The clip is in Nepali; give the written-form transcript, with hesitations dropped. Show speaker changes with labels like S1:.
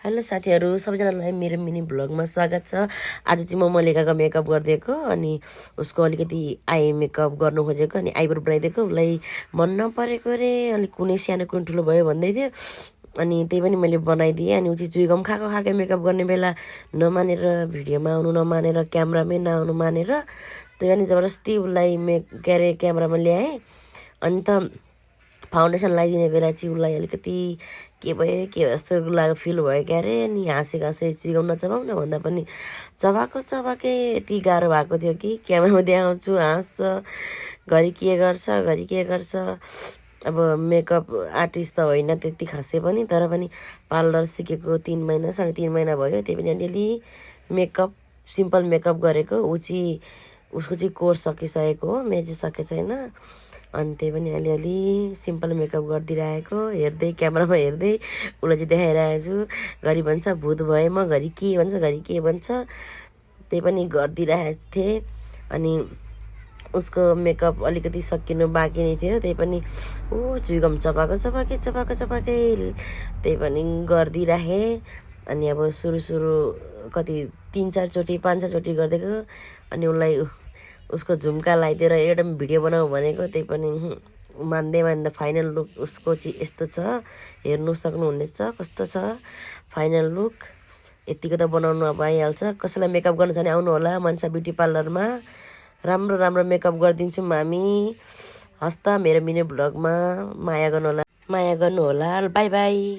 S1: हेलो साथीहरू सबैजनालाई मेरो मिनी भ्लगमा स्वागत छ। आज चाहिँ म मल्लिकाको मेकअप गरिदिएको अनि उसको अलिकति आई मेकअप गर्नु खोजेको अनि आइब्रो बनाइदिएको। उसलाई मन नपरेको रे अलिक कुनै सानो कुनै ठुलो भयो भन्दै थियो अनि त्यही पनि मैले बनाइदिएँ। अनि ऊ चाहिँ चुइगम खाएको मेकअप गर्ने बेला नमानेर भिडियोमा आउनु नमानेर क्यामरामै नआउनु मानेर त्यही पनि जबरजस्ती उसलाई क्यामेरामा ल्याएँ। अनि त फाउन्डेसन लगाइदिने बेला चाहिँ उसलाई अलिकति के भयो के जस्तो लाग्यो फिल भयो क्या अरे। अनि हाँसेको चिगाउन नचबाउन भन्दा पनि चबाकै यति गाह्रो भएको थियो कि क्यामेरामा देखाउँछु हाँस्छ, घरि के गर्छ। अब मेकअप आर्टिस्ट त होइन त्यति खासै पनि, तर पनि पार्लर सिकेको 3 महिना 3.5 महिना भयो। त्यही पनि अलिअलि मेकअप सिम्पल मेकअप गरेको। उसको चाहिँ कोर्स सकिसकेको हो, मेरो चाहिँ सकेको छैन। अनि त्यही पनि अलिअलि सिम्पल मेकअप गरिदिइरहेको, हेर्दै क्यामेरामा हेर्दै उसलाई चाहिँ देखाइरहेको छु। घरि भन्छ भूत भए म, घरि के भन्छ त्यही पनि गरिदिइरहेको थिएँ। अनि उसको मेकअप अलिकति सकिनु बाँकी नै थियो, त्यही पनि चुइगम चपाकै त्यही पनि गरिदिइराखेँ। अनि अब सुरु कति 3-4 चोटि 5-6 चोटि गरिदिएको। अनि उसलाई उसको झुम्का लगाइदिएर एउटा भिडियो बनाऊ भनेको, त्यही पनि मान्दै फाइनल लुक उसको चाहिँ यस्तो छ। हेर्नु सक्नुहुनेछ कस्तो छ फाइनल लुक। यतिको त बनाउनु अब आइहाल्छ। कसैलाई मेकअप गर्नु छ भने आउनु होला मनसा ब्युटी पार्लरमा। राम्रो मेकअप गरिदिन्छौँ हामी। हस् त मेरो मिनी भ्लगमा माया गर्नु होला। By by.